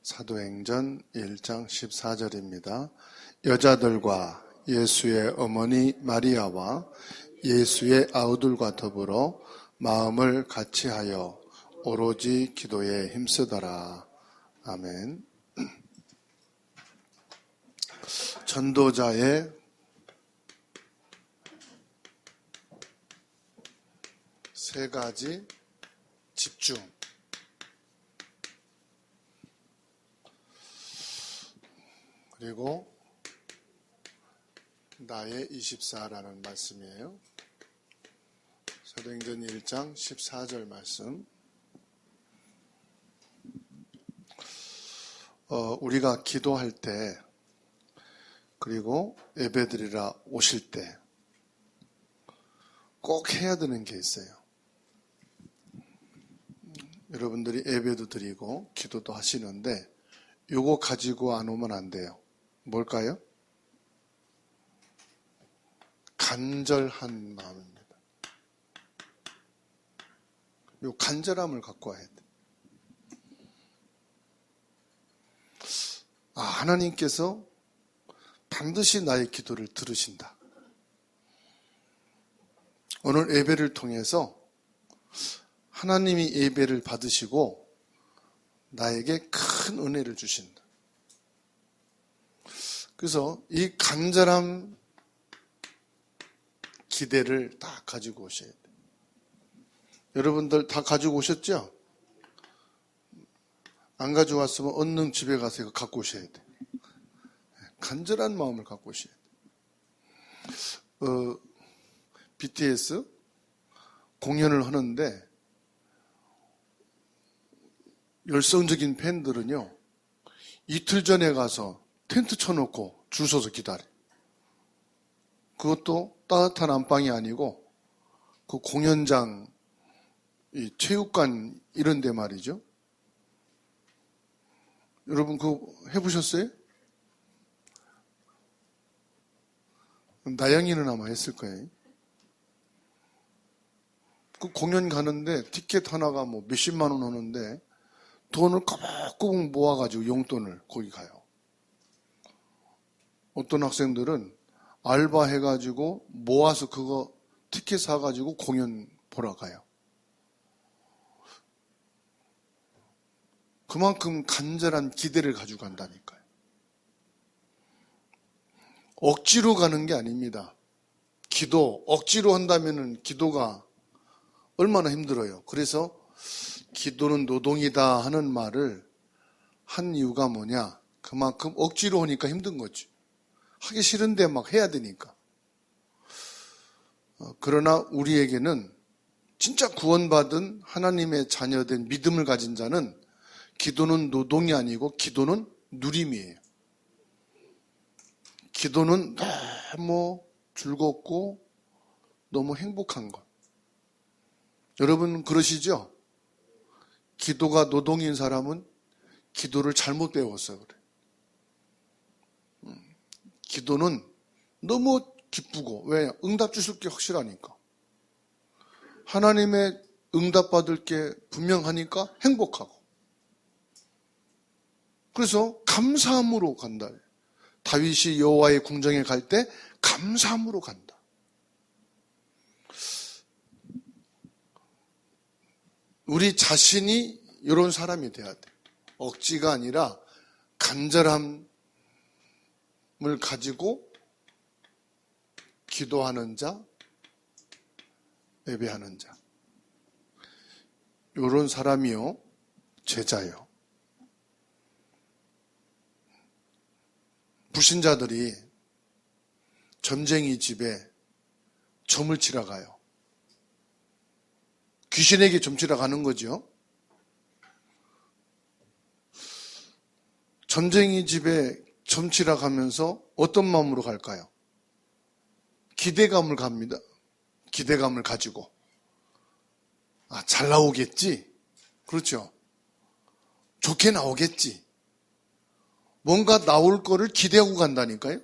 사도행전 1장 14절입니다. 여자들과 예수의 어머니 마리아와 예수의 아우들과 더불어 마음을 같이하여 오로지 기도에 힘쓰더라. 아멘. 전도자의 세 가지 집중. 그리고 나의 24라는 말씀이에요. 사도행전 1장 14절 말씀. 우리가 기도할 때 그리고 예배드리러 오실 때 꼭 해야 되는 게 있어요. 여러분들이 예배도 드리고 기도도 하시는데 요거 가지고 안 오면 안 돼요. 뭘까요? 간절한 마음입니다. 요 간절함을 갖고 와야 돼. 하나님께서 반드시 나의 기도를 들으신다. 오늘 예배를 통해서 하나님이 예배를 받으시고 나에게 큰 은혜를 주신다. 그래서 이 간절한 기대를 다 가지고 오셔야 돼요. 여러분들 다 가지고 오셨죠? 안 가져왔으면 얼른 집에 가서 이거 갖고 오셔야 돼요. 간절한 마음을 갖고 오셔야 돼요. BTS 공연을 하는데 열성적인 팬들은요, 이틀 전에 가서 텐트 쳐놓고 줄 서서 기다려. 그것도 따뜻한 안방이 아니고 그 공연장, 이 체육관 이런 데 말이죠. 여러분 그거 해보셨어요? 나영이는 아마 했을 거예요. 그 공연 가는데 티켓 하나가 뭐 몇십만 원 하는데 돈을 꼬박꼬박 모아가지고 용돈을 거기 가요. 어떤 학생들은 알바해가지고 모아서 그거 티켓 사가지고 공연 보러 가요. 그만큼 간절한 기대를 가지고 간다니까요. 억지로 가는 게 아닙니다. 기도, 억지로 한다면은 기도가 얼마나 힘들어요. 그래서 기도는 노동이다 하는 말을 한 이유가 뭐냐? 그만큼 억지로 하니까 힘든 거지. 하기 싫은데 막 해야 되니까. 그러나 우리에게는 진짜 구원받은 하나님의 자녀된 믿음을 가진 자는 기도는 노동이 아니고 기도는 누림이에요. 기도는 너무 즐겁고 너무 행복한 것. 여러분 그러시죠? 기도가 노동인 사람은 기도를 잘못 배웠어 그래. 기도는 너무 기쁘고, 왜? 응답 주실 게 확실하니까. 하나님의 응답 받을 게 분명하니까 행복하고. 그래서 감사함으로 간다. 다윗이 여호와의 궁정에 갈 때 감사함으로 간다. 우리 자신이 이런 사람이 돼야 돼. 억지가 아니라 간절함을 가지고 기도하는 자, 예배하는 자. 이런 사람이요, 제자요. 불신자들이 점쟁이 집에 점을 치러 가요. 귀신에게 점 치러 가는 거죠. 점쟁이 집에 점 치러 가면서 어떤 마음으로 갈까요? 기대감을 갑니다. 기대감을 가지고. 잘 나오겠지? 그렇죠? 좋게 나오겠지? 뭔가 나올 거를 기대하고 간다니까요?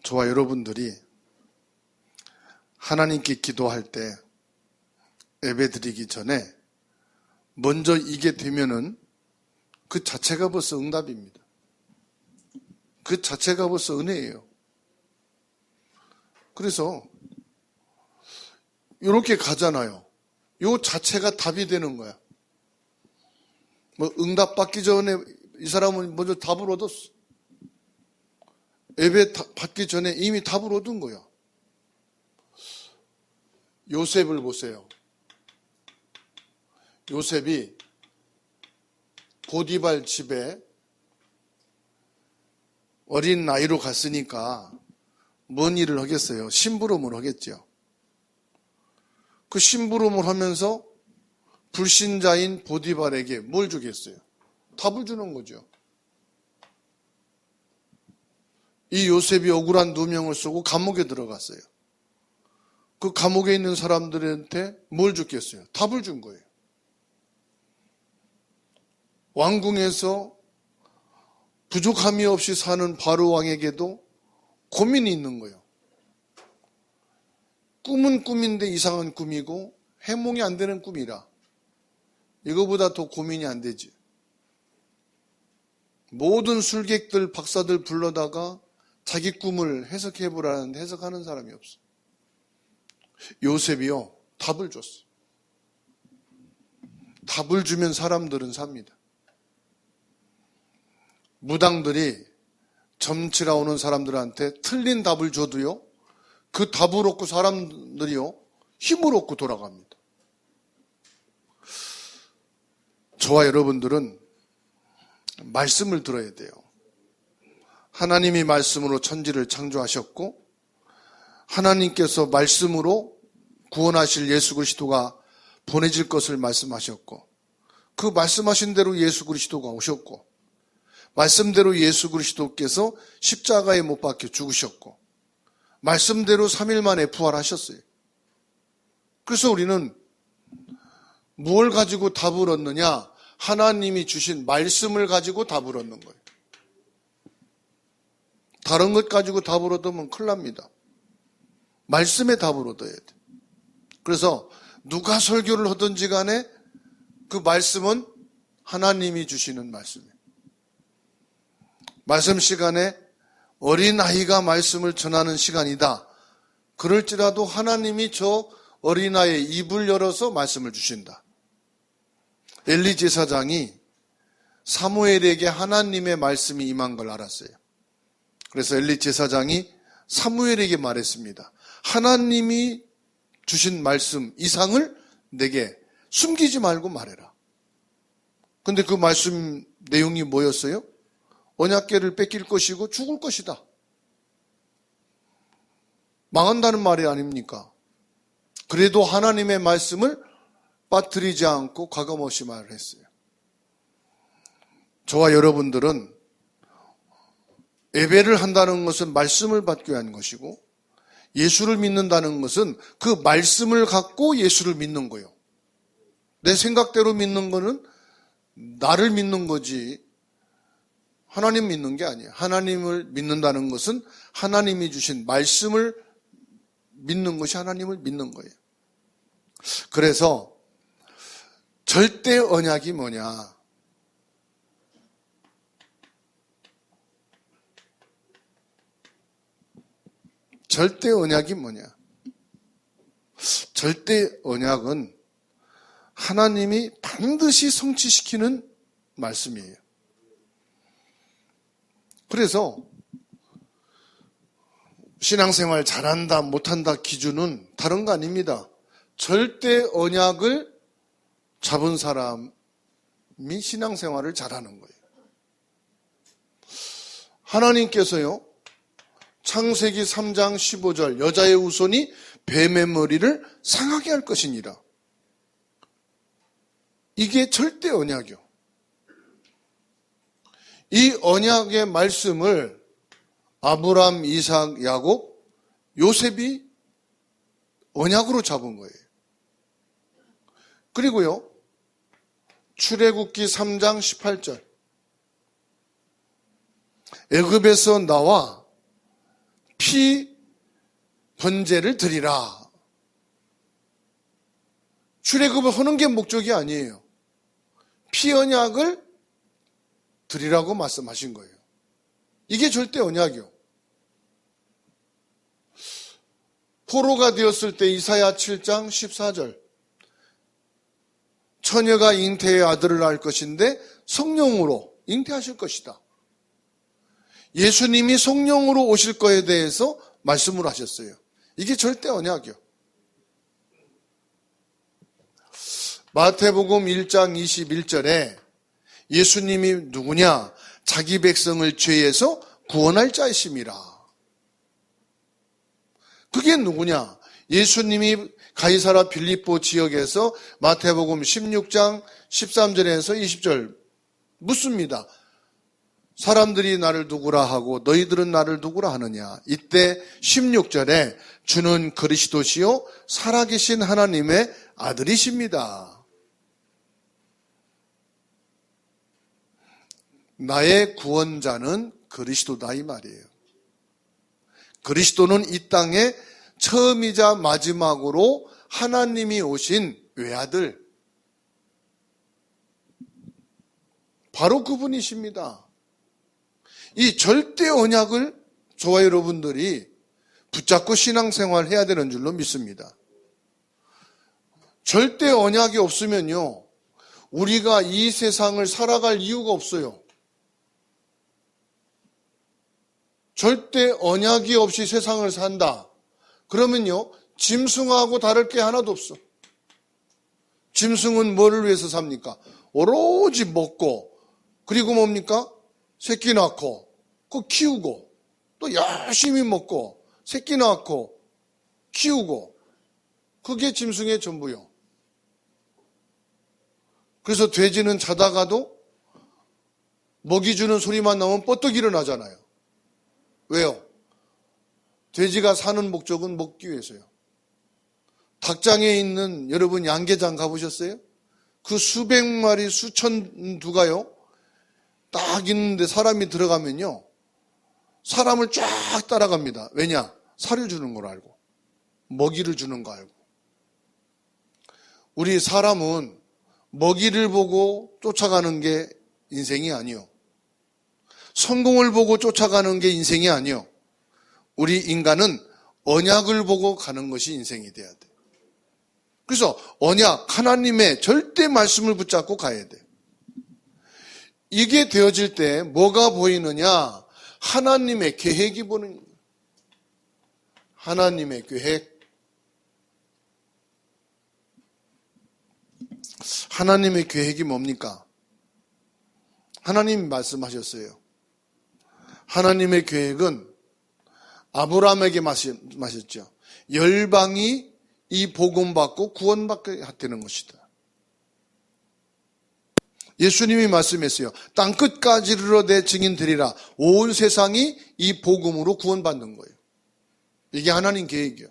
저와 여러분들이 하나님께 기도할 때 예배 드리기 전에 먼저 이게 되면은 그 자체가 벌써 응답입니다. 그 자체가 벌써 은혜예요. 그래서 이렇게 가잖아요. 요 자체가 답이 되는 거야. 뭐 응답받기 전에 이 사람은 먼저 답을 얻었어. 예배 받기 전에 이미 답을 얻은 거야. 요셉을 보세요. 요셉이 보디발 집에 어린 나이로 갔으니까 뭔 일을 하겠어요? 심부름을 하겠죠. 그 심부름을 하면서 불신자인 보디발에게 뭘 주겠어요? 답을 주는 거죠. 이 요셉이 억울한 누명을 쓰고 감옥에 들어갔어요. 그 감옥에 있는 사람들한테 뭘 줬겠어요? 답을 준 거예요. 왕궁에서 부족함이 없이 사는 바로 왕에게도 고민이 있는 거예요. 꿈은 꿈인데 이상한 꿈이고 해몽이 안 되는 꿈이라 이거보다 더 고민이 안 되지. 모든 술객들 박사들 불러다가 자기 꿈을 해석해보라는데 해석하는 사람이 없어. 요셉이요 답을 줬어. 답을 주면 사람들은 삽니다. 무당들이 점치러 오는 사람들한테 틀린 답을 줘도요 그 답을 얻고 사람들이요 힘을 얻고 돌아갑니다. 저와 여러분들은 말씀을 들어야 돼요. 하나님이 말씀으로 천지를 창조하셨고 하나님께서 말씀으로 구원하실 예수 그리스도가 보내질 것을 말씀하셨고 그 말씀하신 대로 예수 그리스도가 오셨고 말씀대로 예수 그리스도께서 십자가에 못 박혀 죽으셨고 말씀대로 3일 만에 부활하셨어요. 그래서 우리는 무엇을 가지고 답을 얻느냐? 하나님이 주신 말씀을 가지고 답을 얻는 거예요. 다른 것 가지고 답을 얻으면 큰일 납니다. 말씀에 답을 얻어야 돼. 그래서 누가 설교를 하든지 간에 그 말씀은 하나님이 주시는 말씀이에요. 말씀 시간에 어린아이가 말씀을 전하는 시간이다. 그럴지라도 하나님이 저 어린아이의 입을 열어서 말씀을 주신다. 엘리 제사장이 사무엘에게 하나님의 말씀이 임한 걸 알았어요. 그래서 엘리 제사장이 사무엘에게 말했습니다. 하나님이 주신 말씀 이상을 내게 숨기지 말고 말해라. 근데 그 말씀 내용이 뭐였어요? 언약궤를 뺏길 것이고 죽을 것이다. 망한다는 말이 아닙니까? 그래도 하나님의 말씀을 빠뜨리지 않고 과감없이 말을 했어요. 저와 여러분들은 예배를 한다는 것은 말씀을 받기 위한 것이고 예수를 믿는다는 것은 그 말씀을 갖고 예수를 믿는 거예요. 내 생각대로 믿는 거는 나를 믿는 거지 하나님 믿는 게 아니에요. 하나님을 믿는다는 것은 하나님이 주신 말씀을 믿는 것이 하나님을 믿는 거예요. 그래서 절대 언약이 뭐냐? 절대 언약이 뭐냐? 절대 언약은 하나님이 반드시 성취시키는 말씀이에요. 그래서 신앙생활 잘한다 못한다 기준은 다른 거 아닙니다. 절대 언약을 잡은 사람이 신앙생활을 잘하는 거예요. 하나님께서요 창세기 3장 15절 여자의 후손이 뱀의 머리를 상하게 할 것이니라. 이게 절대 언약이요. 이 언약의 말씀을 아브람, 이삭, 야곱, 요셉이 언약으로 잡은 거예요. 그리고요 출애굽기 3장 18절 애굽에서 나와 피 번제를 드리라. 출애굽을 하는 게 목적이 아니에요. 피 언약을 드리라고 말씀하신 거예요. 이게 절대 언약이요. 포로가 되었을 때 이사야 7장 14절 처녀가 잉태의 아들을 낳을 것인데 성령으로 잉태하실 것이다. 예수님이 성령으로 오실 거에 대해서 말씀을 하셨어요. 이게 절대 언약이요. 마태복음 1장 21절에 예수님이 누구냐? 자기 백성을 죄에서 구원할 자이심이라. 그게 누구냐? 예수님이 가이사라 빌립보 지역에서 마태복음 16장 13절에서 20절 묻습니다. 사람들이 나를 누구라 하고 너희들은 나를 누구라 하느냐? 이때 16절에 주는 그리스도시요 살아계신 하나님의 아들이십니다. 나의 구원자는 그리스도다 이 말이에요. 그리스도는 이 땅에 처음이자 마지막으로 하나님이 오신 외아들, 바로 그분이십니다. 이 절대 언약을 저와 여러분들이 붙잡고 신앙생활 해야 되는 줄로 믿습니다. 절대 언약이 없으면요, 우리가 이 세상을 살아갈 이유가 없어요. 절대 언약이 없이 세상을 산다. 그러면요, 짐승하고 다를 게 하나도 없어. 짐승은 뭐를 위해서 삽니까? 오로지 먹고, 그리고 뭡니까? 새끼 낳고, 그 키우고, 또 열심히 먹고, 새끼 낳고, 키우고, 그게 짐승의 전부요. 그래서 돼지는 자다가도 먹이 주는 소리만 나오면 뻗떡 일어나잖아요. 왜요? 돼지가 사는 목적은 먹기 위해서요. 닭장에 있는 여러분 양계장 가보셨어요? 그 수백 마리 수천 두가요 딱 있는데 사람이 들어가면요 사람을 쫙 따라갑니다. 왜냐? 살을 주는 걸 알고 먹이를 주는 거 알고. 우리 사람은 먹이를 보고 쫓아가는 게 인생이 아니요, 성공을 보고 쫓아가는 게 인생이 아니요, 우리 인간은 언약을 보고 가는 것이 인생이 돼야 돼. 그래서 언약, 하나님의 절대 말씀을 붙잡고 가야 돼. 이게 되어질 때 뭐가 보이느냐? 하나님의 계획이 보는 거예요. 하나님의 계획. 하나님의 계획이 뭡니까? 하나님이 말씀하셨어요. 하나님의 계획은 아브라함에게 마셨죠. 열방이 이 복음 받고 구원받게 되는 것이다. 예수님이 말씀했어요. 땅 끝까지 이르러 내 증인 되리라. 온 세상이 이 복음으로 구원받는 거예요. 이게 하나님 계획이에요.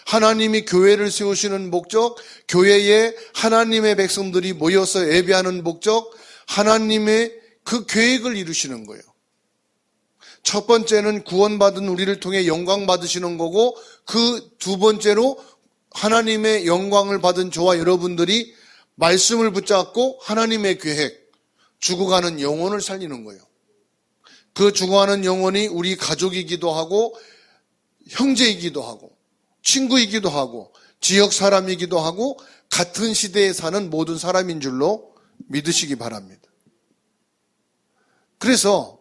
하나님이 교회를 세우시는 목적, 교회에 하나님의 백성들이 모여서 예배하는 목적, 하나님의 그 계획을 이루시는 거예요. 첫 번째는 구원받은 우리를 통해 영광 받으시는 거고, 그 두 번째로 하나님의 영광을 받은 저와 여러분들이 말씀을 붙잡고 하나님의 계획, 죽어가는 영혼을 살리는 거예요. 그 죽어가는 영혼이 우리 가족이기도 하고, 형제이기도 하고, 친구이기도 하고, 지역 사람이기도 하고, 같은 시대에 사는 모든 사람인 줄로 믿으시기 바랍니다. 그래서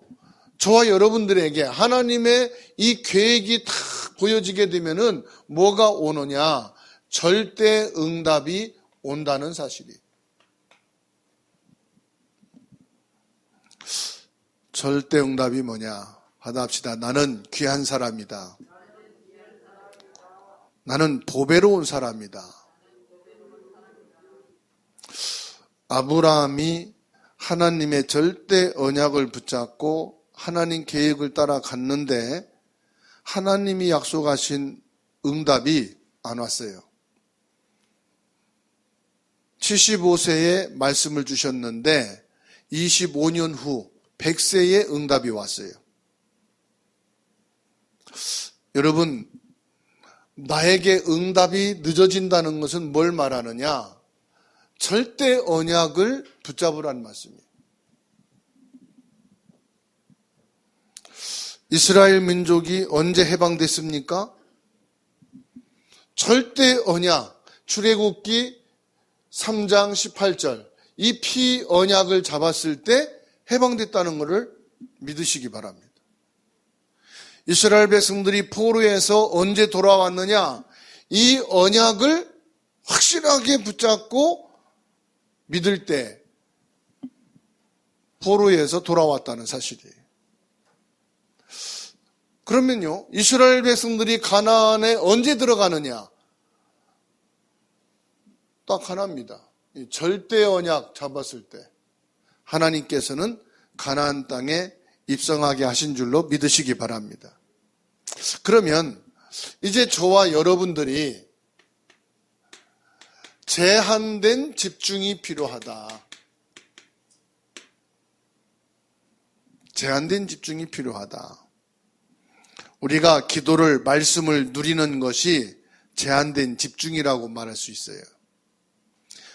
저와 여러분들에게 하나님의 이 계획이 다 보여지게 되면은 뭐가 오느냐? 절대 응답이 온다는 사실이에요. 절대 응답이 뭐냐? 받아합시다. 나는 귀한 사람이다. 나는 보배로운 사람이다. 아브라함이 하나님의 절대 언약을 붙잡고 하나님 계획을 따라 갔는데 하나님이 약속하신 응답이 안 왔어요. 75세에 말씀을 주셨는데 25년 후 100세에 응답이 왔어요. 여러분, 나에게 응답이 늦어진다는 것은 뭘 말하느냐? 절대 언약을 붙잡으라는 말씀이에요. 이스라엘 민족이 언제 해방됐습니까? 절대 언약, 출애굽기 3장 18절, 이 피 언약을 잡았을 때 해방됐다는 것을 믿으시기 바랍니다. 이스라엘 백성들이 포로에서 언제 돌아왔느냐? 이 언약을 확실하게 붙잡고 믿을 때 포로에서 돌아왔다는 사실이에요. 그러면요, 이스라엘 백성들이 가나안에 언제 들어가느냐? 딱 하나입니다. 절대 언약 잡았을 때 하나님께서는 가나안 땅에 입성하게 하신 줄로 믿으시기 바랍니다. 그러면 이제 저와 여러분들이 제한된 집중이 필요하다. 제한된 집중이 필요하다. 우리가 기도를, 말씀을 누리는 것이 제한된 집중이라고 말할 수 있어요.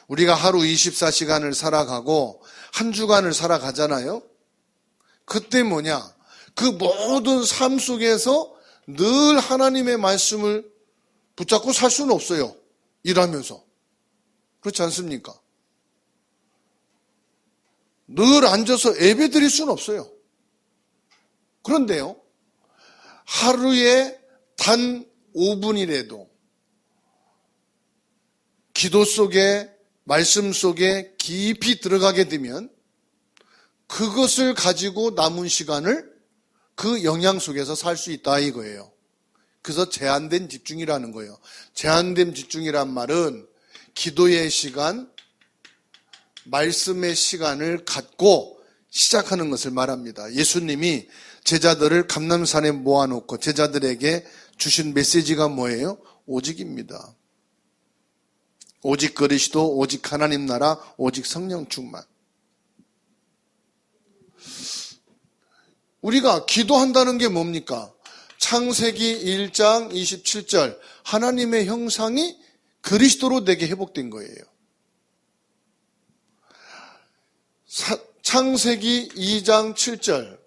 우리가 하루 24시간을 살아가고 한 주간을 살아가잖아요. 그때 뭐냐? 그 모든 삶 속에서 늘 하나님의 말씀을 붙잡고 살 수는 없어요. 일하면서. 그렇지 않습니까? 늘 앉아서 예배 드릴 수는 없어요. 그런데요, 하루에 단 5분이라도 기도 속에, 말씀 속에 깊이 들어가게 되면 그것을 가지고 남은 시간을 그 영향 속에서 살 수 있다 이거예요. 그래서 제한된 집중이라는 거예요. 제한된 집중이란 말은 기도의 시간, 말씀의 시간을 갖고 시작하는 것을 말합니다. 예수님이 제자들을 감람산에 모아놓고 제자들에게 주신 메시지가 뭐예요? 오직입니다. 오직 그리스도, 오직 하나님 나라, 오직 성령 충만. 우리가 기도한다는 게 뭡니까? 창세기 1장 27절, 하나님의 형상이 그리스도로 내게 회복된 거예요. 창세기 2장 7절,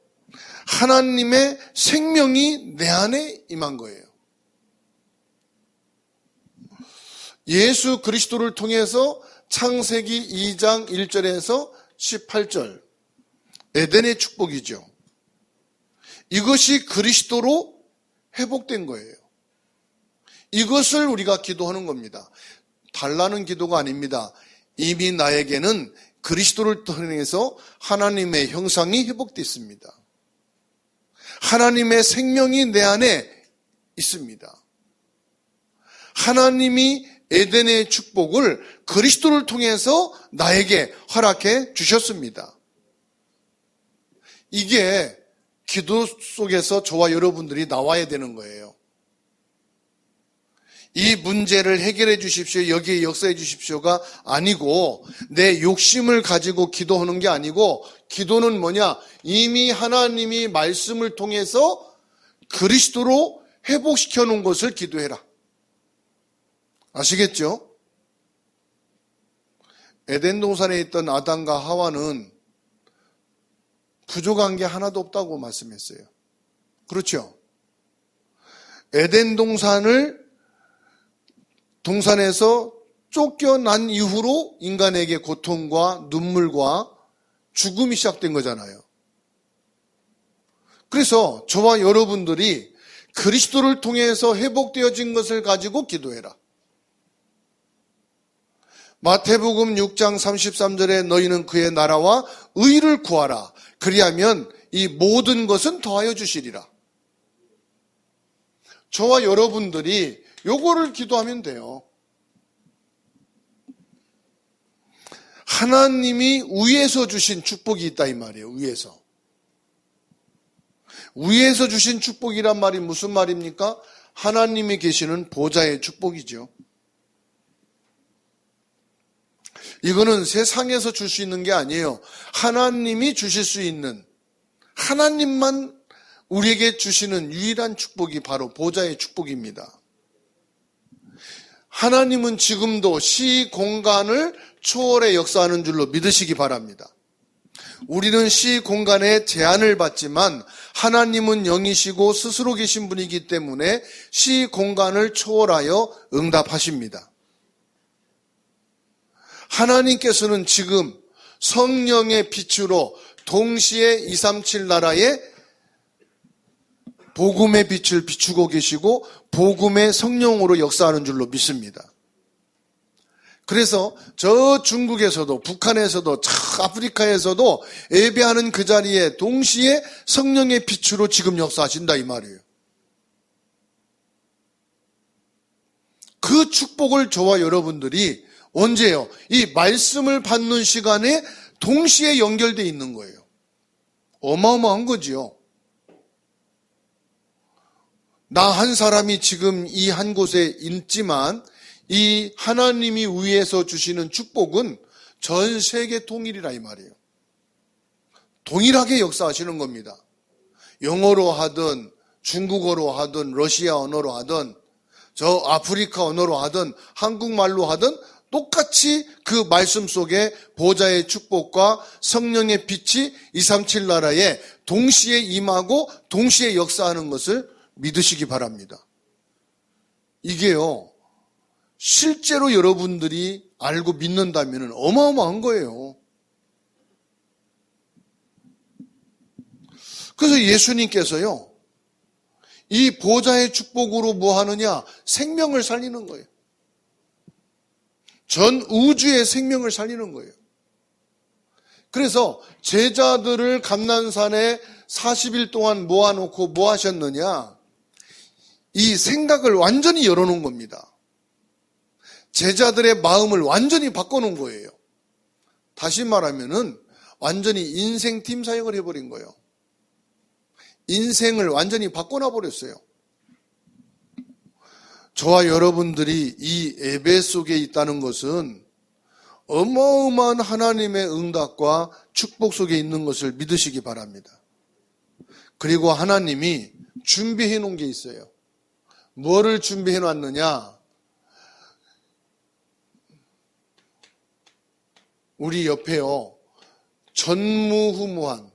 하나님의 생명이 내 안에 임한 거예요. 예수 그리스도를 통해서 창세기 2장 1절에서 18절, 에덴의 축복이죠. 이것이 그리스도로 회복된 거예요. 이것을 우리가 기도하는 겁니다. 달라는 기도가 아닙니다. 이미 나에게는 그리스도를 통해서 하나님의 형상이 회복됐습니다. 하나님의 생명이 내 안에 있습니다. 하나님이 에덴의 축복을 그리스도를 통해서 나에게 허락해 주셨습니다. 이게 기도 속에서 저와 여러분들이 나와야 되는 거예요. 이 문제를 해결해 주십시오, 여기에 역사해 주십시오가 아니고, 내 욕심을 가지고 기도하는 게 아니고, 기도는 뭐냐? 이미 하나님이 말씀을 통해서 그리스도로 회복시켜 놓은 것을 기도해라. 아시겠죠? 에덴 동산에 있던 아담과 하와는 부족한 게 하나도 없다고 말씀했어요. 그렇죠? 에덴 동산에서 쫓겨난 이후로 인간에게 고통과 눈물과 죽음이 시작된 거잖아요. 그래서 저와 여러분들이 그리스도를 통해서 회복되어진 것을 가지고 기도해라. 마태복음 6장 33절에 너희는 그의 나라와 의를 구하라. 그리하면 이 모든 것은 더하여 주시리라. 저와 여러분들이 요거를 기도하면 돼요. 하나님이 위에서 주신 축복이 있다 이 말이에요. 위에서 주신 축복이란 말이 무슨 말입니까? 하나님이 계시는 보좌의 축복이죠. 이거는 세상에서 줄 수 있는 게 아니에요. 하나님이 주실 수 있는, 하나님만 우리에게 주시는 유일한 축복이 바로 보좌의 축복입니다. 하나님은 지금도 시공간을 초월해 역사하는 줄로 믿으시기 바랍니다. 우리는 시공간에 제한을 받지만 하나님은 영이시고 스스로 계신 분이기 때문에 시공간을 초월하여 응답하십니다. 하나님께서는 지금 성령의 빛으로 동시에 237 나라에 복음의 빛을 비추고 계시고 복음의 성령으로 역사하는 줄로 믿습니다. 그래서 저 중국에서도 북한에서도 저 아프리카에서도 예배하는 그 자리에 동시에 성령의 빛으로 지금 역사하신다 이 말이에요. 그 축복을 저와 여러분들이 언제요? 이 말씀을 받는 시간에 동시에 연결되어 있는 거예요. 어마어마한 거지요. 나 한 사람이 지금 이 한 곳에 있지만 이 하나님이 위에서 주시는 축복은 전 세계 통일이라 이 말이에요. 동일하게 역사하시는 겁니다. 영어로 하든 중국어로 하든 러시아 언어로 하든 저 아프리카 언어로 하든 한국말로 하든 똑같이 그 말씀 속에 보좌의 축복과 성령의 빛이 237 나라에 동시에 임하고 동시에 역사하는 것을 믿으시기 바랍니다. 이게요, 실제로 여러분들이 알고 믿는다면 어마어마한 거예요. 그래서 예수님께서요, 이 보좌의 축복으로 뭐 하느냐? 생명을 살리는 거예요. 전 우주의 생명을 살리는 거예요. 그래서 제자들을 감난산에 40일 동안 모아놓고 뭐 하셨느냐? 이 생각을 완전히 열어놓은 겁니다. 제자들의 마음을 완전히 바꿔놓은 거예요. 다시 말하면은 완전히 인생 팀 사역을 해버린 거예요. 인생을 완전히 바꿔놔 버렸어요. 저와 여러분들이 이 예배 속에 있다는 것은 어마어마한 하나님의 응답과 축복 속에 있는 것을 믿으시기 바랍니다. 그리고 하나님이 준비해 놓은 게 있어요. 뭐를 준비해 놨느냐? 우리 옆에요, 전무후무한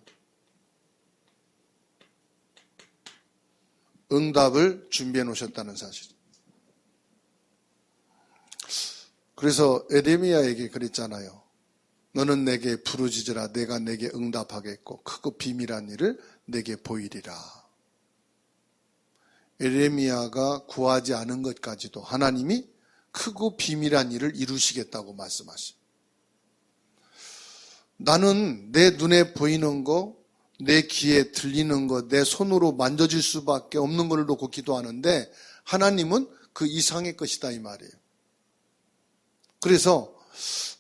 응답을 준비해 놓으셨다는 사실. 그래서 에레미야에게 그랬잖아요. 너는 내게 부르짖으라. 내가 내게 응답하겠고 크고 비밀한 일을 내게 보이리라. 에레미야가 구하지 않은 것까지도 하나님이 크고 비밀한 일을 이루시겠다고 말씀하십니다. 나는 내 눈에 보이는 거, 내 귀에 들리는 거, 내 손으로 만져질 수밖에 없는 걸 놓고 기도하는데 하나님은 그 이상의 것이다 이 말이에요. 그래서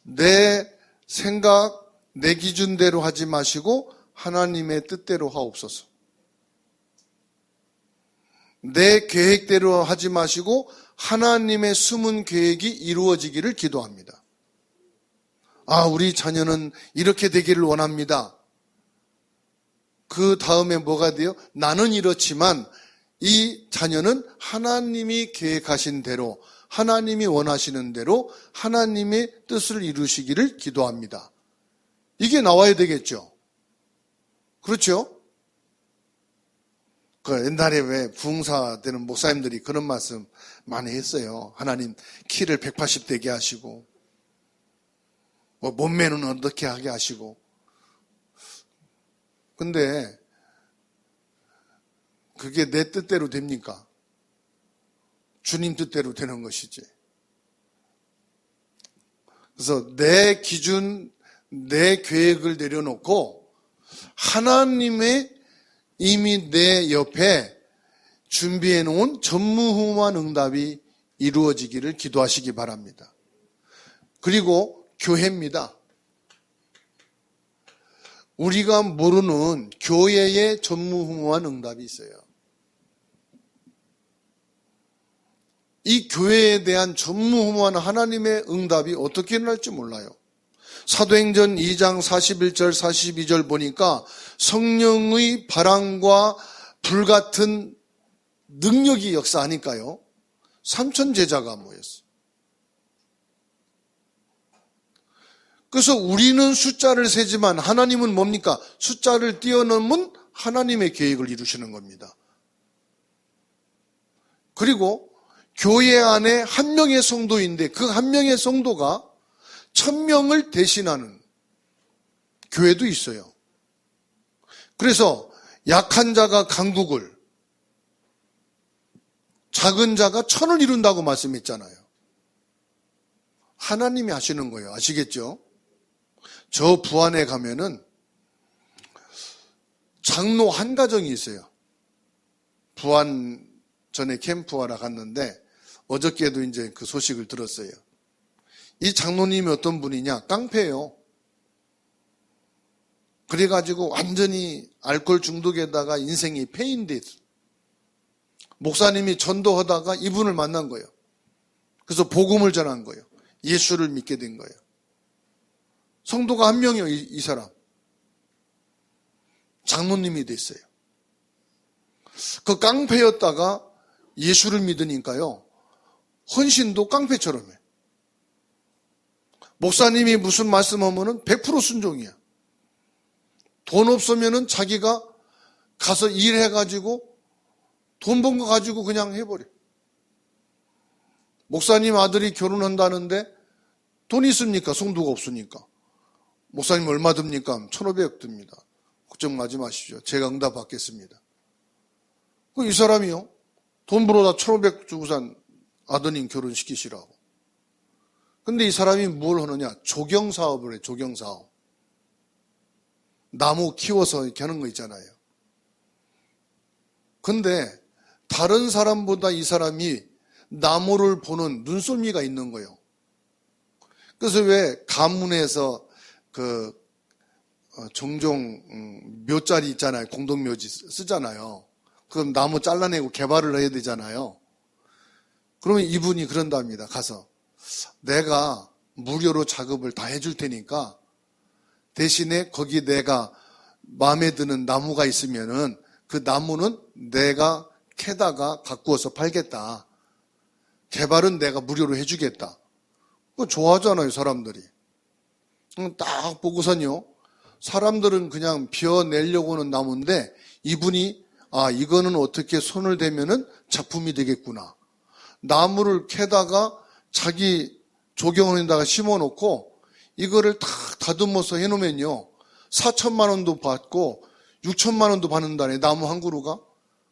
내 생각, 내 기준대로 하지 마시고 하나님의 뜻대로 하옵소서. 내 계획대로 하지 마시고 하나님의 숨은 계획이 이루어지기를 기도합니다. 아, 우리 자녀는 이렇게 되기를 원합니다. 그 다음에 뭐가 돼요? 나는 이렇지만 이 자녀는 하나님이 계획하신 대로, 하나님이 원하시는 대로 하나님의 뜻을 이루시기를 기도합니다. 이게 나와야 되겠죠. 그렇죠? 그 옛날에 왜 부흥사 되는 목사님들이 그런 말씀 많이 했어요. 하나님 키를 180 되게 하시고 뭐 몸매는 어떻게 하게 하시고. 근데 그게 내 뜻대로 됩니까? 주님 뜻대로 되는 것이지. 그래서 내 기준, 내 계획을 내려놓고 하나님의 이미 내 옆에 준비해 놓은 전무후무한 응답이 이루어지기를 기도하시기 바랍니다. 그리고 교회입니다. 우리가 모르는 교회의 전무후무한 응답이 있어요. 이 교회에 대한 전무후무한 하나님의 응답이 어떻게 일어날지 몰라요. 사도행전 2장 41절 42절 보니까 성령의 바람과 불같은 능력이 역사하니까요. 3,000 제자가 모였어요. 그래서 우리는 숫자를 세지만 하나님은 뭡니까? 숫자를 뛰어넘은 하나님의 계획을 이루시는 겁니다. 그리고 교회 안에 한 명의 성도인데 그 한 명의 성도가 1000명을 대신하는 교회도 있어요. 그래서 약한 자가 강국을, 작은 자가 천을 이룬다고 말씀했잖아요. 하나님이 하시는 거예요. 아시겠죠? 저 부안에 가면은 장로 한 가정이 있어요. 부안 전에 캠프하러 갔는데 어저께도 이제 그 소식을 들었어요. 이 장로님이 어떤 분이냐? 깡패예요. 그래가지고 완전히 알코올 중독에다가 인생이 폐인돼 있어. 목사님이 전도하다가 이분을 만난 거예요. 그래서 복음을 전한 거예요. 예수를 믿게 된 거예요. 성도가 한 명이요, 이 사람. 장로님이 됐어요. 그 깡패였다가 예수를 믿으니까요, 헌신도 깡패처럼 해. 목사님이 무슨 말씀하면은 100% 순종이야. 돈 없으면은 자기가 가서 일해가지고 돈 번 거 가지고 그냥 해버려. 목사님 아들이 결혼한다는데 돈 있습니까? 성도가 없으니까. 목사님 얼마 듭니까? 1,500 듭니다. 걱정하지 마십시오. 제가 응답 받겠습니다. 이 사람이요, 돈 벌어다 1,500 주고 산 아드님 결혼시키시라고. 근데 이 사람이 뭘 하느냐? 조경사업을 해, 조경사업. 나무 키워서 이렇게 하는 거 있잖아요. 근데 다른 사람보다 이 사람이 나무를 보는 눈썰미가 있는 거예요. 그래서 왜 가문에서 종종 묘자리 있잖아요. 공동묘지 쓰잖아요. 그럼 나무 잘라내고 개발을 해야 되잖아요. 그러면 이분이 그런답니다. 가서 내가 무료로 작업을 다 해줄 테니까 대신에 거기 내가 마음에 드는 나무가 있으면은 그 나무는 내가 캐다가 갖고 와서 팔겠다. 개발은 내가 무료로 해주겠다. 그거 좋아하잖아요, 사람들이. 딱 보고선요, 사람들은 그냥 비워내려고 하는 나무인데 이분이 이거는 어떻게 손을 대면은 작품이 되겠구나. 나무를 캐다가 자기 조경원에다가 심어놓고 이거를 탁 다듬어서 해놓으면요, 4천만 원도 받고 6천만 원도 받는다네, 나무 한 그루가.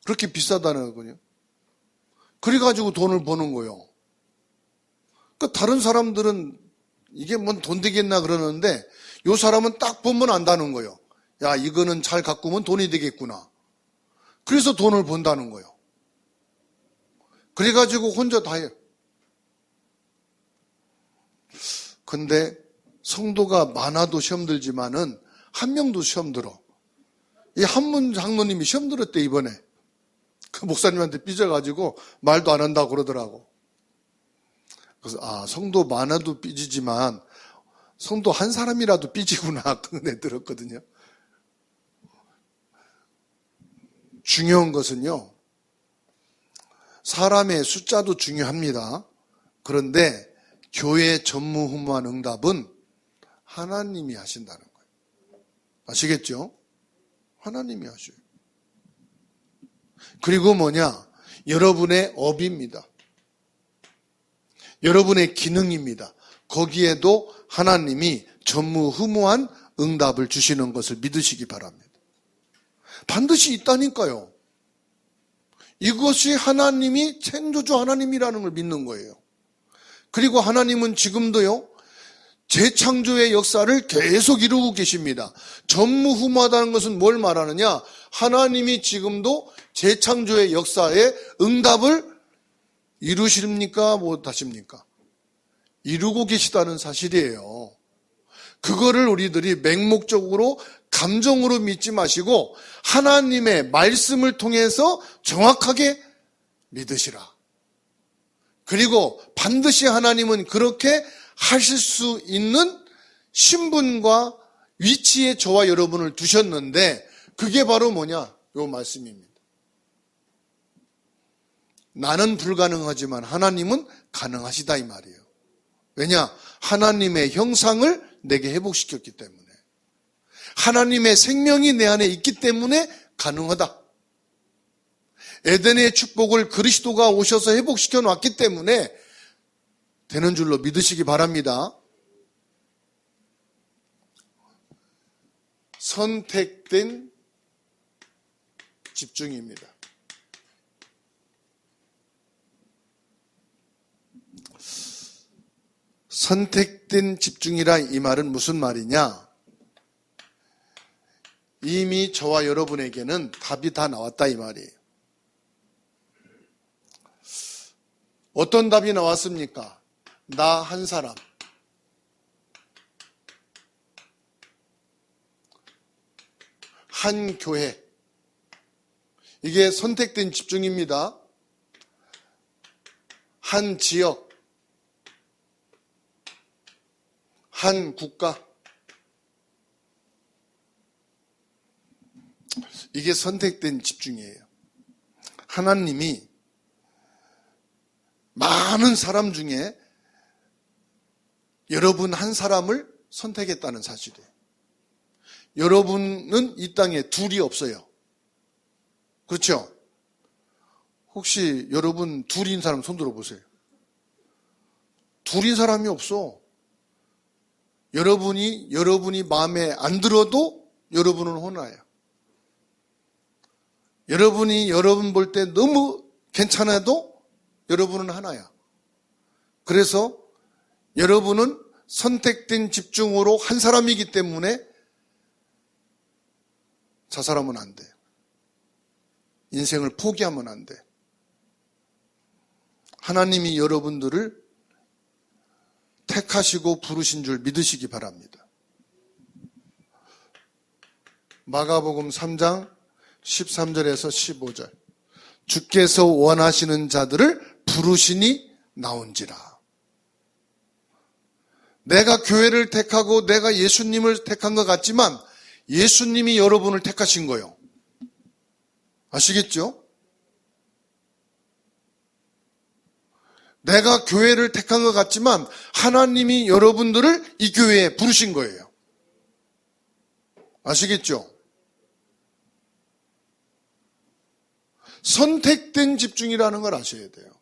그렇게 비싸다는 거군요. 그래가지고 돈을 버는 거예요. 그러니까 다른 사람들은 이게 뭔 돈 되겠나 그러는데 이 사람은 딱 보면 안다는 거예요. 야, 이거는 잘 가꾸면 돈이 되겠구나. 그래서 돈을 번다는 거예요. 그래가지고 혼자 다 해요. 근데 성도가 많아도 시험 들지만은 한 명도 시험 들어. 이 한문 장로님이 시험 들었대, 이번에. 그 목사님한테 삐져가지고 말도 안 한다고 그러더라고. 그래서 성도 많아도 삐지지만 성도 한 사람이라도 삐지구나, 그 은혜 들었거든요. 중요한 것은요, 사람의 숫자도 중요합니다. 그런데 교회 전무후무한 응답은 하나님이 하신다는 거예요. 아시겠죠? 하나님이 하셔요. 그리고 여러분의 업입니다. 여러분의 기능입니다. 거기에도 하나님이 전무후무한 응답을 주시는 것을 믿으시기 바랍니다. 반드시 있다니까요. 이것이 하나님이 창조주 하나님이라는 걸 믿는 거예요. 그리고 하나님은 지금도요, 재창조의 역사를 계속 이루고 계십니다. 전무후무하다는 것은 뭘 말하느냐? 하나님이 지금도 재창조의 역사에 응답을 이루십니까? 못하십니까? 이루고 계시다는 사실이에요. 그거를 우리들이 맹목적으로 감정으로 믿지 마시고 하나님의 말씀을 통해서 정확하게 믿으시라. 그리고 반드시 하나님은 그렇게 하실 수 있는 신분과 위치에 저와 여러분을 두셨는데 그게 바로 요 말씀입니다. 나는 불가능하지만 하나님은 가능하시다, 이 말이에요. 왜냐? 하나님의 형상을 내게 회복시켰기 때문에, 하나님의 생명이 내 안에 있기 때문에 가능하다. 에덴의 축복을 그리스도가 오셔서 회복시켜 놨기 때문에 되는 줄로 믿으시기 바랍니다. 선택된 집중입니다. 선택된 집중이라 이 말은 무슨 말이냐? 이미 저와 여러분에게는 답이 다 나왔다 이 말이에요. 어떤 답이 나왔습니까? 나 한 사람, 한 교회, 이게 선택된 집중입니다. 한 지역, 한 국가, 이게 선택된 집중이에요. 하나님이 많은 사람 중에 여러분 한 사람을 선택했다는 사실이에요. 여러분은 이 땅에 둘이 없어요. 그렇죠? 혹시 여러분 둘인 사람 손 들어보세요. 둘인 사람이 없어. 여러분이 마음에 안 들어도 여러분은 하나예요. 여러분이 여러분 볼 때 너무 괜찮아도 여러분은 하나야. 그래서 여러분은 선택된 집중으로 한 사람이기 때문에 저 사람은 안 돼. 인생을 포기하면 안 돼. 하나님이 여러분들을 택하시고 부르신 줄 믿으시기 바랍니다. 마가복음 3장 13절에서 15절. 주께서 원하시는 자들을 부르시니 나온지라. 내가 교회를 택하고 내가 예수님을 택한 것 같지만 예수님이 여러분을 택하신 거예요. 아시겠죠? 내가 교회를 택한 것 같지만 하나님이 여러분들을 이 교회에 부르신 거예요. 아시겠죠? 선택된 집중이라는 걸 아셔야 돼요.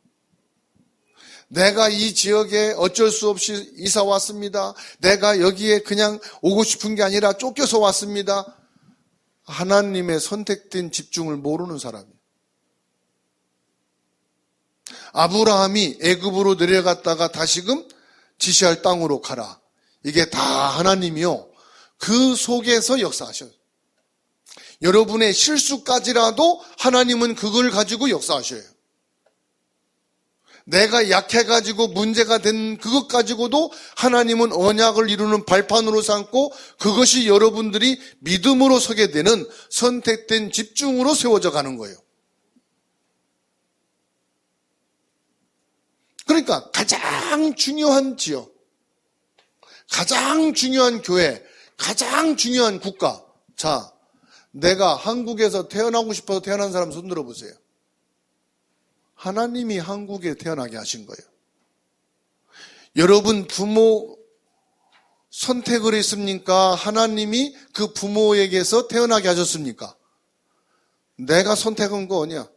내가 이 지역에 어쩔 수 없이 이사 왔습니다. 내가 여기에 그냥 오고 싶은 게 아니라 쫓겨서 왔습니다. 하나님의 선택된 집중을 모르는 사람이에요. 아브라함이 애굽으로 내려갔다가 다시금 지시할 땅으로 가라. 이게 다 하나님이요. 그 속에서 역사하셔요. 여러분의 실수까지라도 하나님은 그걸 가지고 역사하셔요. 내가 약해가지고 문제가 된 그것 가지고도 하나님은 언약을 이루는 발판으로 삼고 그것이 여러분들이 믿음으로 서게 되는 선택된 집중으로 세워져 가는 거예요. 그러니까 가장 중요한 지역, 가장 중요한 교회, 가장 중요한 국가. 자, 내가 한국에서 태어나고 싶어서 태어난 사람 손 들어보세요. 하나님이 한국에 태어나게 하신 거예요. 여러분 부모 선택을 했습니까? 하나님이 그 부모에게서 태어나게 하셨습니까? 내가 선택한 거 아니야.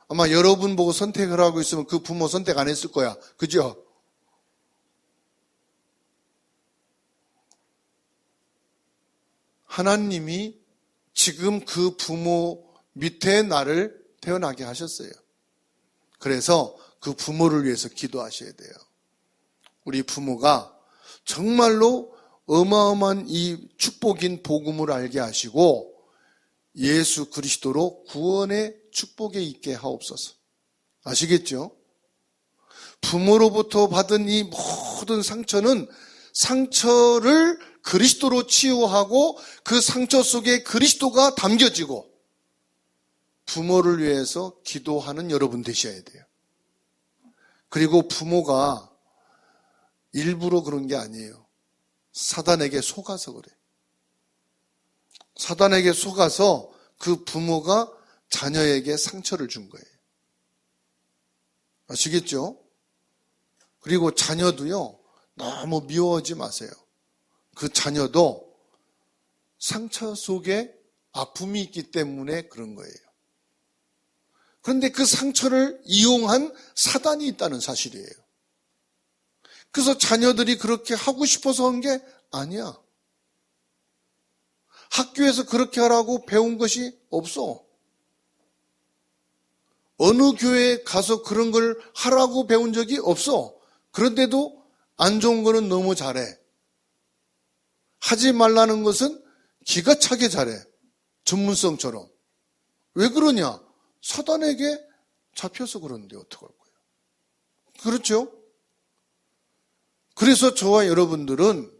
아마 여러분 보고 선택을 하고 있으면 그 부모 선택 안 했을 거야. 그죠? 하나님이 지금 그 부모 밑에 나를 태어나게 하셨어요. 그래서 그 부모를 위해서 기도하셔야 돼요. 우리 부모가 정말로 어마어마한 이 축복인 복음을 알게 하시고 예수 그리스도로 구원의 축복에 있게 하옵소서. 아시겠죠? 부모로부터 받은 이 모든 상처는 상처를 그리스도로 치유하고 그 상처 속에 그리스도가 담겨지고 부모를 위해서 기도하는 여러분 되셔야 돼요. 그리고 부모가 일부러 그런 게 아니에요. 사단에게 속아서 그래. 사단에게 속아서 그 부모가 자녀에게 상처를 준 거예요. 아시겠죠? 그리고 자녀도요, 너무 미워하지 마세요. 그 자녀도 상처 속에 아픔이 있기 때문에 그런 거예요. 그런데 그 상처를 이용한 사단이 있다는 사실이에요. 그래서 자녀들이 그렇게 하고 싶어서 한 게 아니야. 학교에서 그렇게 하라고 배운 것이 없어. 어느 교회에 가서 그런 걸 하라고 배운 적이 없어. 그런데도 안 좋은 거는 너무 잘해. 하지 말라는 것은 기가 차게 잘해. 전문성처럼. 왜 그러냐? 사단에게 잡혀서 그러는데 어떡할 거예요? 그렇죠? 그래서 저와 여러분들은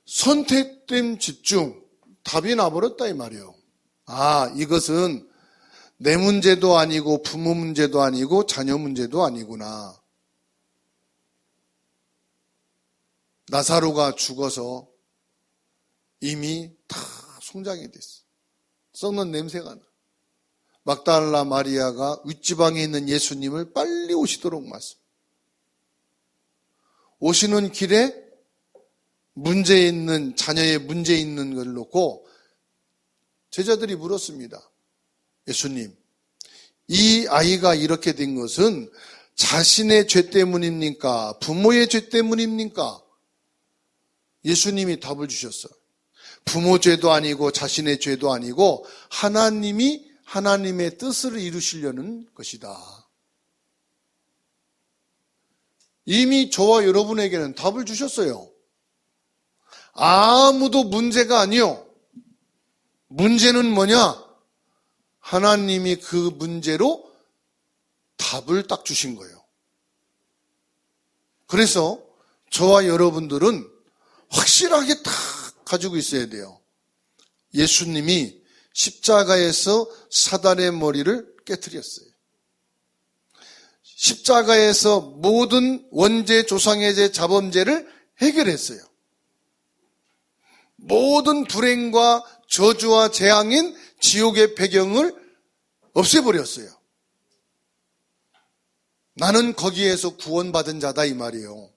선택된 집중, 답이 나버렸다 이 말이에요. 아, 이것은 내 문제도 아니고 부모 문제도 아니고 자녀 문제도 아니구나. 나사로가 죽어서 이미 다 송장이 됐어. 썩는 냄새가 나. 막달라 마리아가 윗지방에 있는 예수님을 빨리 오시도록 말씀. 오시는 길에 자녀의 문제 있는 걸 놓고 제자들이 물었습니다. 예수님, 이 아이가 이렇게 된 것은 자신의 죄 때문입니까? 부모의 죄 때문입니까? 예수님이 답을 주셨어요. 부모 죄도 아니고 자신의 죄도 아니고 하나님이 하나님의 뜻을 이루시려는 것이다. 이미 저와 여러분에게는 답을 주셨어요. 아무도 문제가 아니요. 문제는 뭐냐? 하나님이 그 문제로 답을 딱 주신 거예요. 그래서 저와 여러분들은 확실하게 딱 가지고 있어야 돼요. 예수님이 십자가에서 사단의 머리를 깨트렸어요. 십자가에서 모든 원죄, 조상의 죄, 자범죄를 해결했어요. 모든 불행과 저주와 재앙인 지옥의 배경을 없애버렸어요. 나는 거기에서 구원받은 자다 이 말이에요.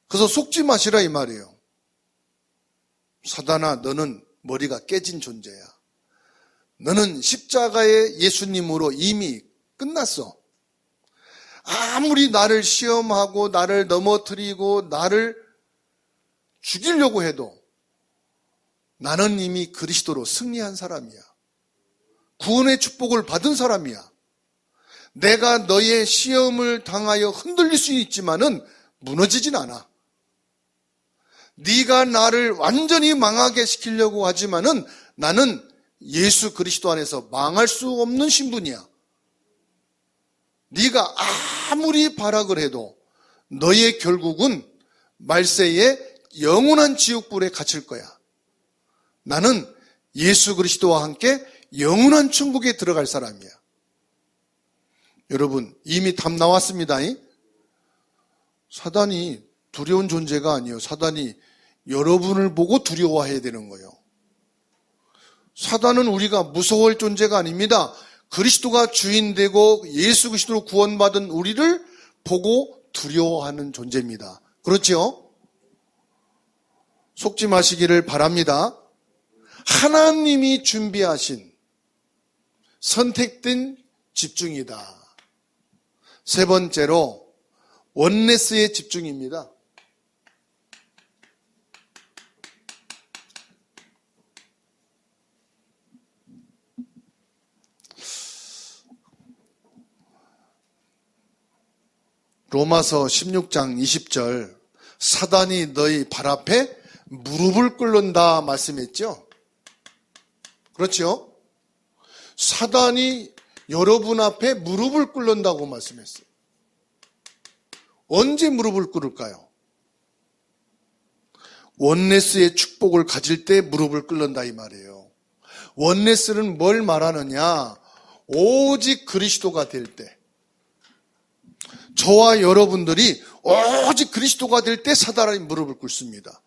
그래서 속지 마시라 이 말이에요. 사단아, 너는 머리가 깨진 존재야. 너는 십자가의 예수님으로 이미 끝났어. 아무리 나를 시험하고 나를 넘어뜨리고 나를 죽이려고 해도 나는 이미 그리스도로 승리한 사람이야. 구원의 축복을 받은 사람이야. 내가 너의 시험을 당하여 흔들릴 수 있지만은 무너지진 않아. 네가 나를 완전히 망하게 시키려고 하지만은 나는 예수 그리스도 안에서 망할 수 없는 신분이야. 네가 아무리 발악을 해도 너의 결국은 말세에 영원한 지옥불에 갇힐 거야. 나는 예수 그리스도와 함께 영원한 천국에 들어갈 사람이야. 여러분, 이미 답 나왔습니다. 사단이 두려운 존재가 아니에요. 사단이 여러분을 보고 두려워해야 되는 거예요. 사단은 우리가 무서워할 존재가 아닙니다. 그리스도가 주인되고 예수 그리스도로 구원받은 우리를 보고 두려워하는 존재입니다. 그렇죠? 속지 마시기를 바랍니다. 하나님이 준비하신 선택된 집중이다. 세 번째로 원네스의 집중입니다. 로마서 16장 20절 사단이 너희 발 앞에 무릎을 꿇는다 말씀했죠. 그렇죠? 사단이 여러분 앞에 무릎을 꿇는다고 말씀했어요. 언제 무릎을 꿇을까요? 원네스의 축복을 가질 때 무릎을 꿇는다 이 말이에요. 원네스는 뭘 말하느냐? 오직 그리스도가 될 때, 저와 여러분들이 오직 그리스도가 될 때 사단이 무릎을 꿇습니다.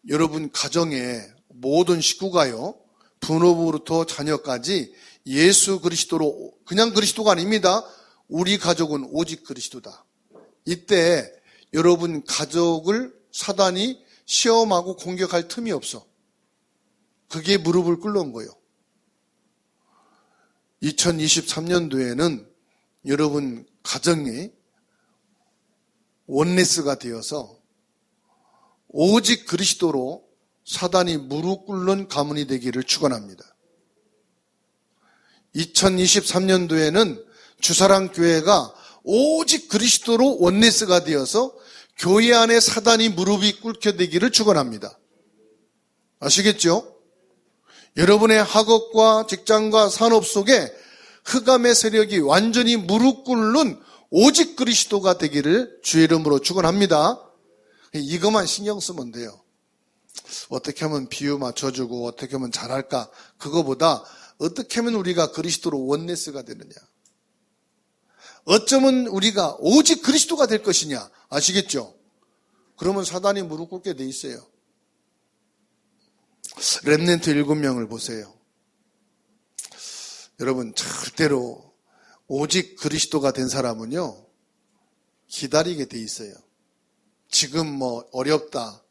여러분 가정에 모든 식구가요, 부모부터 자녀까지 예수 그리스도로, 그냥 그리스도가 아닙니다. 우리 가족은 오직 그리스도다. 이때 여러분 가족을 사단이 시험하고 공격할 틈이 없어. 그게 무릎을 꿇는 거예요. 2023년도에는 여러분 가정이 원네스가 되어서 오직 그리스도로 사단이 무릎 꿇는 가문이 되기를 축원합니다. 2023년도에는 주사랑교회가 오직 그리스도로 원네스가 되어서 교회 안에 사단이 무릎이 꿇게 되기를 축원합니다. 아시겠죠? 여러분의 학업과 직장과 산업 속에 흑암의 세력이 완전히 무릎 꿇는 오직 그리스도가 되기를 주의 이름으로 축원합니다. 이것만 신경 쓰면 돼요. 어떻게 하면 비유 맞춰주고 어떻게 하면 잘할까? 그거보다 어떻게 하면 우리가 그리스도로 원네스가 되느냐? 어쩌면 우리가 오직 그리스도가 될 것이냐? 아시겠죠? 그러면 사단이 무릎 꿇게 돼 있어요. 렘넌트 7명을 보세요. 여러분 절대로 오직 그리스도가 된 사람은요 기다리게 돼 있어요. 지금 뭐 어렵다,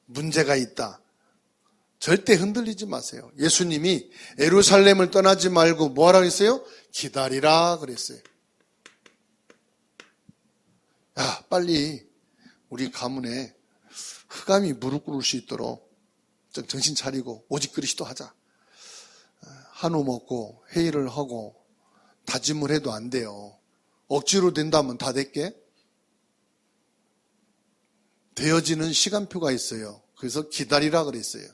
문제가 있다, 절대 흔들리지 마세요. 예수님이 예루살렘을 떠나지 말고 뭐하라 그랬어요? 기다리라 그랬어요. 야, 빨리 우리 가문에 흑암이 무릎 꿇을 수 있도록 정신 차리고 오직 그리스도 하자. 한우 먹고 회의를 하고 다짐을 해도 안 돼요. 억지로 된다면 다 될게? 되어지는 시간표가 있어요. 그래서 기다리라 그랬어요.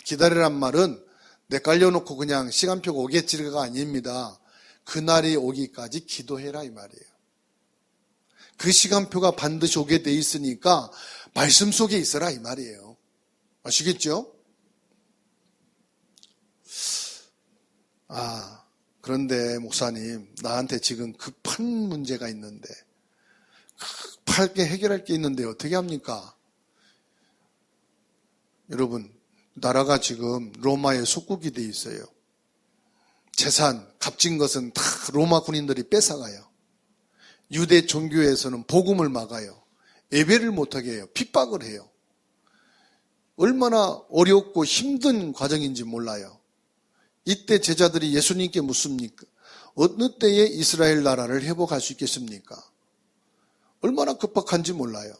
기다리란 말은 내깔려놓고 그냥 시간표가 오겠지가 아닙니다. 그날이 오기까지 기도해라 이 말이에요. 그 시간표가 반드시 오게 돼 있으니까 말씀 속에 있어라 이 말이에요. 아시겠죠? 그런데 목사님, 나한테 지금 급한 문제가 있는데 급하게 해결할 게 있는데 어떻게 합니까? 여러분, 나라가 지금 로마의 속국이 돼 있어요. 재산, 값진 것은 다 로마 군인들이 뺏어가요. 유대 종교에서는 복음을 막아요. 예배를 못하게 해요. 핍박을 해요. 얼마나 어렵고 힘든 과정인지 몰라요. 이때 제자들이 예수님께 묻습니까? 어느 때에 이스라엘 나라를 회복할 수 있겠습니까? 얼마나 급박한지 몰라요.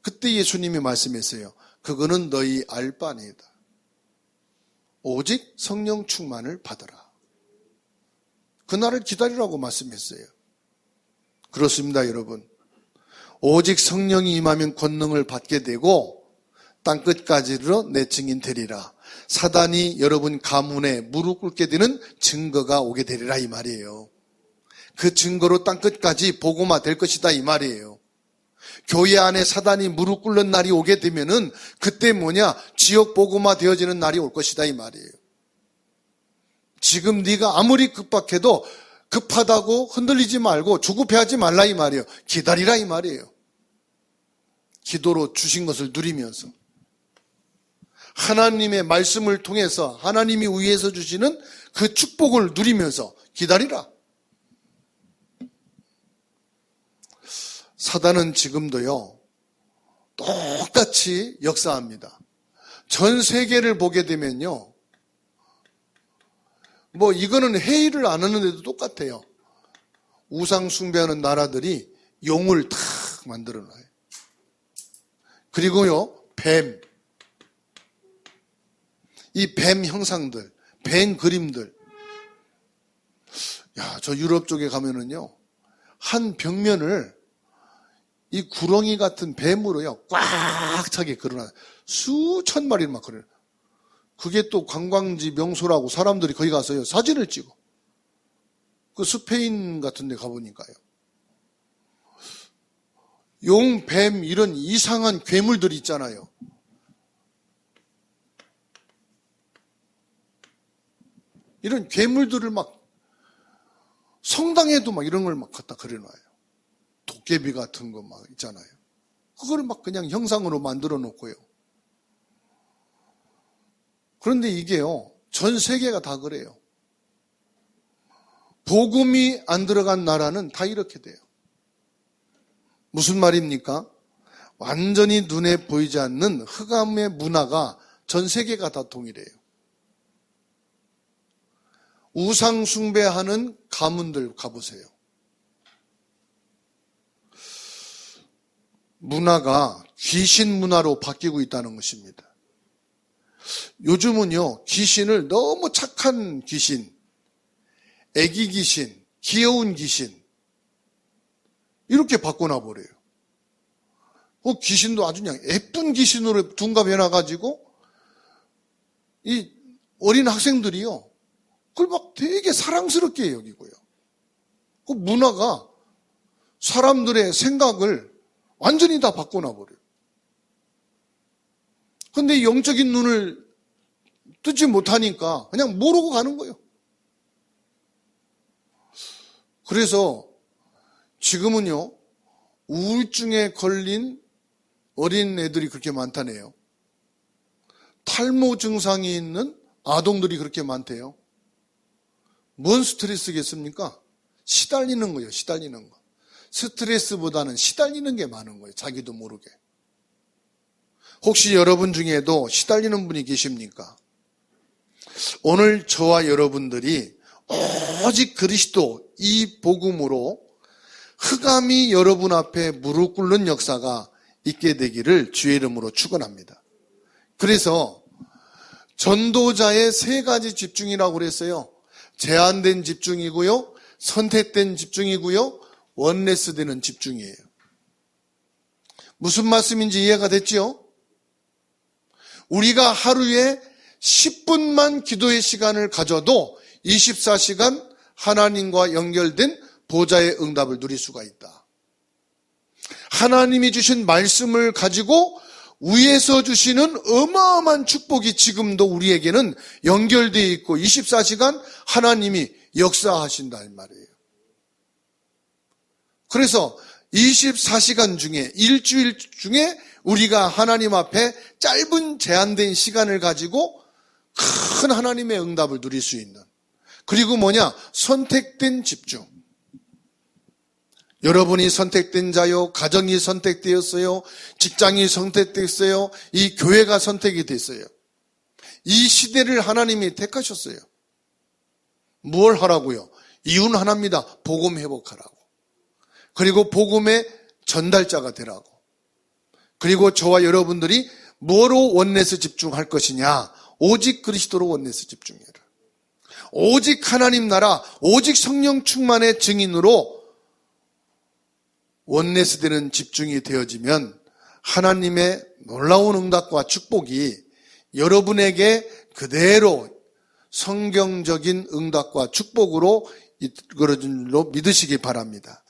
그때 예수님이 말씀했어요. 그거는 너희 알 바 아니다. 오직 성령 충만을 받아라. 그날을 기다리라고 말씀했어요. 그렇습니다, 여러분. 오직 성령이 임하면 권능을 받게 되고 땅끝까지로 내 증인 되리라. 사단이 여러분 가문에 무릎 꿇게 되는 증거가 오게 되리라 이 말이에요. 그 증거로 땅끝까지 복음화 될 것이다 이 말이에요. 교회 안에 사단이 무릎 꿇는 날이 오게 되면은 그때 뭐냐? 지역 복음화 되어지는 날이 올 것이다 이 말이에요. 지금 네가 아무리 급박해도 급하다고 흔들리지 말고 조급해하지 말라 이 말이에요. 기다리라 이 말이에요. 기도로 주신 것을 누리면서 하나님의 말씀을 통해서 하나님이 위에서 주시는 그 축복을 누리면서 기다리라. 사단은 지금도요 똑같이 역사합니다. 전 세계를 보게 되면요 뭐 이거는 회의를 안 하는데도 똑같아요. 우상 숭배하는 나라들이 용을 탁 만들어놔요. 그리고요 뱀, 이 뱀 형상들, 뱀 그림들. 야, 저 유럽 쪽에 가면은요 한 벽면을 이 구렁이 같은 뱀으로요 꽉 차게 그려놔요. 수천 마리를 막 그려요. 그게 또 관광지 명소라고 사람들이 거기 가서요 사진을 찍어. 그 스페인 같은 데 가보니까요 용, 뱀 이런 이상한 괴물들이 있잖아요. 이런 괴물들을 막 성당에도 막 이런 걸 막 갖다 그려놔요. 도깨비 같은 거 막 있잖아요. 그걸 막 그냥 형상으로 만들어 놓고요. 그런데 이게요 전 세계가 다 그래요. 복음이 안 들어간 나라는 다 이렇게 돼요. 무슨 말입니까? 완전히 눈에 보이지 않는 흑암의 문화가 전 세계가 다 동일해요. 우상 숭배하는 가문들 가보세요. 문화가 귀신 문화로 바뀌고 있다는 것입니다. 요즘은요, 귀신을 너무 착한 귀신, 애기 귀신, 귀여운 귀신 이렇게 바꿔놔버려요. 귀신도 아주 그냥 예쁜 귀신으로 둔갑해놔가지고 이 어린 학생들이요, 그걸 막 되게 사랑스럽게 여기고요. 그 문화가 사람들의 생각을 완전히 다 바꿔놔버려요. 근데 영적인 눈을 뜨지 못하니까 그냥 모르고 가는 거예요. 그래서 지금은요, 우울증에 걸린 어린 애들이 그렇게 많다네요. 탈모 증상이 있는 아동들이 그렇게 많대요. 뭔 스트레스겠습니까? 시달리는 거예요, 시달리는 거. 스트레스보다는 시달리는 게 많은 거예요, 자기도 모르게. 혹시 여러분 중에도 시달리는 분이 계십니까? 오늘 저와 여러분들이 오직 그리스도 이 복음으로 흑암이 여러분 앞에 무릎 꿇는 역사가 있게 되기를 주의 이름으로 축원합니다. 그래서 전도자의 세 가지 집중이라고 그랬어요. 제한된 집중이고요, 선택된 집중이고요, 원네스 되는 집중이에요. 무슨 말씀인지 이해가 됐죠? 우리가 하루에 10분만 기도의 시간을 가져도 24시간 하나님과 연결된 보좌의 응답을 누릴 수가 있다. 하나님이 주신 말씀을 가지고 위에서 주시는 어마어마한 축복이 지금도 우리에게는 연결되어 있고 24시간 하나님이 역사하신다 이 말이에요. 그래서 24시간 중에 일주일 중에 우리가 하나님 앞에 짧은 제한된 시간을 가지고 큰 하나님의 응답을 누릴 수 있는, 그리고 뭐냐? 선택된 집중. 여러분이 선택된 자요, 가정이 선택되었어요, 직장이 선택됐어요, 이 교회가 선택이 됐어요. 이 시대를 하나님이 택하셨어요. 무엇 하라고요? 이유는 하나입니다. 복음 회복하라고. 그리고 복음의 전달자가 되라고. 그리고 저와 여러분들이 뭐로 원내스 집중할 것이냐? 오직 그리스도로 원내스 집중해라. 오직 하나님 나라, 오직 성령 충만의 증인으로 원네스 되는 집중이 되어지면 하나님의 놀라운 응답과 축복이 여러분에게 그대로 성경적인 응답과 축복으로 이끌어진 줄로 믿으시기 바랍니다.